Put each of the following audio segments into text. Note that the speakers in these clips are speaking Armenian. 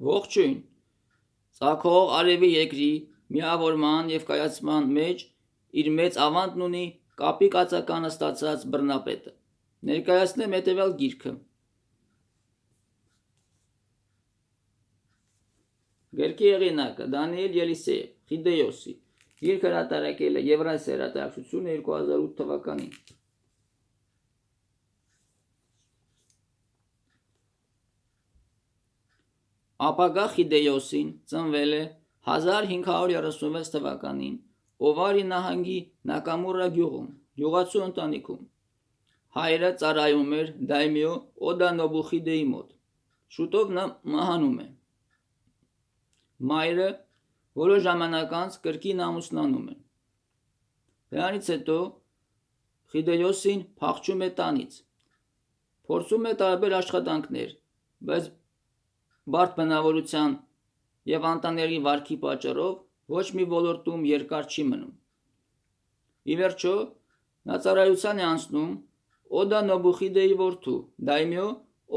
Ողջույն։ Ծագող արևի երկրի միավորման և կայացման մեջ իր մեծ ավանդն ունի կապի կացականը ստացած բռնապետը։ Ներկայացնեմ հետևյալ գիրքը։ Գրքի հեղինակը Դանիել Ելիսեև, Խիդեոսի։ Գիրքը հրատարակել է Եվրասիա հրատարակչությունը 2008 թվականին։ Ապագա Խիդեոսին ծնվել է 1536 թվականին Օվարի նահանգի Նակամուրա գյուղում, գյուղացու ընտանիքում։ Հայրը ծառայում էր դայմյո Օդա Նոբուխիդեի մոտ։ Շուտով նա մահանում է։ Մայրը որոշ ժամանակ անց կրկին ամուսնանում է։ Դրանից հետո Խիդեոսին փախչում է տանից։ Փորձում է տարբեր աշխատանքներ, բայց բարդ բնավորության և անտանելի վարքի պատճառով ոչ մի ոլորտում երկար չի մնում։ Ի վերջո, նա ծառայության է անցնում Օդա Նոբուխիդեի որդու, դայմյո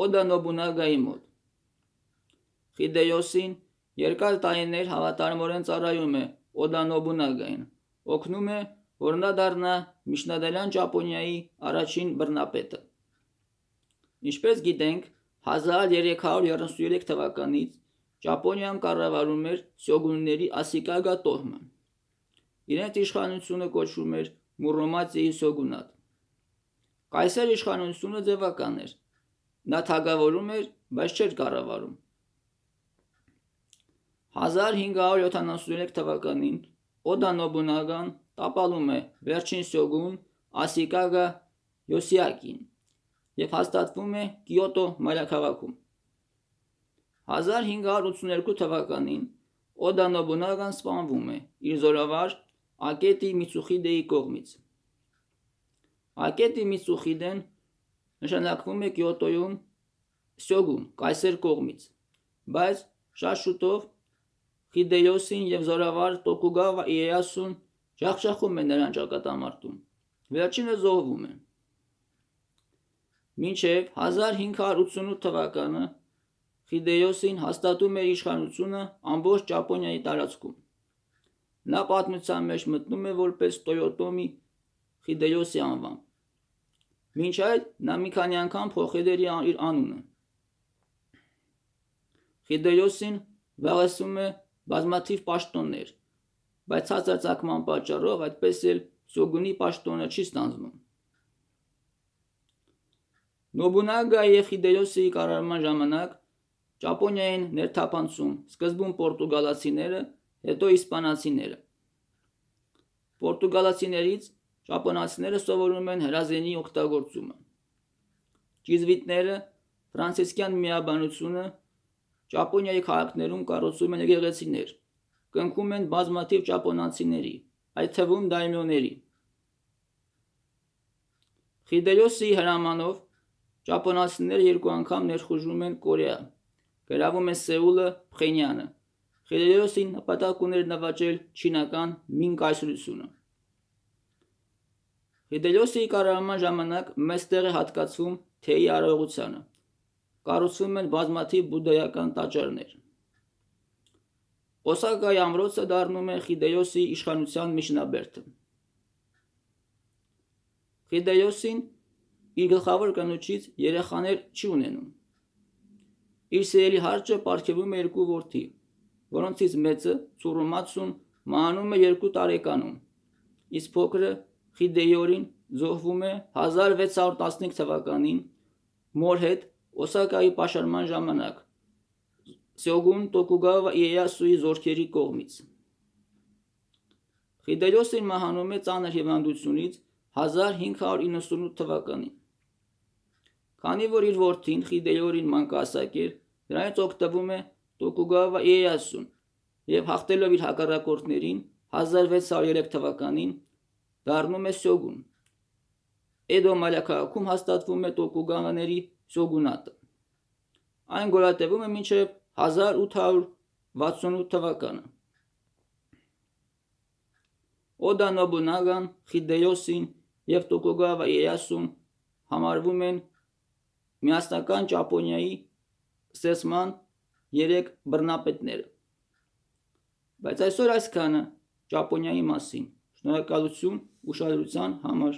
Օդա Նոբունագայի մոտ։ Խիդեոսին երկար տարիներ հավատարմորեն ծառայում է Օդա Նոբունագային, օգնում է, որ նա դառնա միջնադարյան Ճապոնիայի առաջին բռնապետը։ Ինչպես գիտենք, 1333 թվականից Ճապոնիայում կառավարում էր սյոգունների Ասիկագա տոհմը։ Իրենց իշխանությունը կոչվում էր Մուրոմացիի սյոգունատ։ Կայսեր իշխանությունը ձևական էր։ Նա թագավորում էր, բայց չէր կառավարում։ 1573 թվականին Օդա Նոբունագան տապալում է վերջին սյոգուն Ասիկագա Յոսիակին և հաստատվում է Կիոտո մայրաքաղաքում։ 1582 թվականին Օդա Նոբունագան սպանվում է իր զորավար Ակետի Միցուխիդեի կողմից։ Ակետի Միցուխիդեն նշանակվում է Կիոտոյում սյոգուն, կայսեր կողմից, բայց շատ շուտով Խիդեոսին և զորավար Տոկուգավա Իեյասուն ջախջախում են նրան ճակատամարտում, վերջինը զոհվում է։ Մինչև 1588 թվականը Խիդեոսին հաստատում էր իշխանությունը ամբողջ Ճապոնիայի տարածքում։ Նա պատմության մեջ մտնում է որպես Տոյոտոմի Խիդեոսի անվամբ։ Մինչ այդ նա մի քանի անգամ փոխել էր իր անունը։ Խիդեոսին զբաղեցնում է բազմաթիվ պաշտոններ, բայց ցածր ծագման պատճառով այդպես էլ սյոգունի պաշտոնը չի ստանձնում։ Նոբունագայի և Խիդեոսիի կառավարման ժամանակ Ճապոնիային ներթափանցում սկզբում պորտուգալացիները, հետո իսպանացիները։ Պորտուգալացիներից ճապոնացիները սովորում են հրազենի օգտագործումը։ Ճիզվիտները, ֆրանցիսկյան միաբանությունը Ճապոնիայի քաղաքներում կառուցում են եկեղեցիներ, կնքում են բազմաթիվ ճապոնացիների, այդ թվում դայմյոների։ Խիդեոսիի հրամանով ճապոնացիները երկու անգամ ներխուժում են Կորեա, գրավում են Սեուլը, Փխենյանը։ Խիդեոսին նպատակ ուներ նվաճել չինական Մին կայսրությունը։ Խիդեոսիի կառավարման ժամանակ մեծ տեղ է հատկացվում թեյի արարողությանը։ Կառուցվում են բազմաթիվ բուդդայական տաճարներ։ Օսակայի ամրոցը դառնում է Խիդեոսիի իշխանության միջնաբերդը։ Խիդեոսին իր գլխավոր կնոջից երեխաներ չի ունենում։ Իր սիրելի հարճը պարգևում է երկու որդի, որոնցից մեծը Ցուրումացուն մահանում է 2 տարեկանում, իսկ փոքրը Խիդեյորին զոհվում է 1615 թվականին մոր հետ Օսակայի պաշարման ժամանակ սյոգուն Տոկուգավա Իեյասուի զորքերի կողմից։ Խիդեոսին մահանում է ծանր հիվանդությունից 1598 թվականին։ Քանի որ իր որդին Խիդեյորին մանկահասակ էր, դրանից օգտվում է Տոկուգավա Իեյասուն և հաղթելով իր հակառակորդներին 1603 թվականին դառնում է սյոգուն։ Էդո մայրաքաղաքում հաստատվում է Տոկուգավաների սյոգունատը։ Այն գոյատևում է մինչև 1868 թվականը։ Օդա Նոբունագան, Խիդեոսին և Տոկուգավա Իեյասուն համարվում են միասնական Ճապոնիայի ստեղծման 3 բռնապետները։ Բայց այսօր այսքանը Ճապոնիայի մասին։ Շնորհակալություն ուշադրության համար։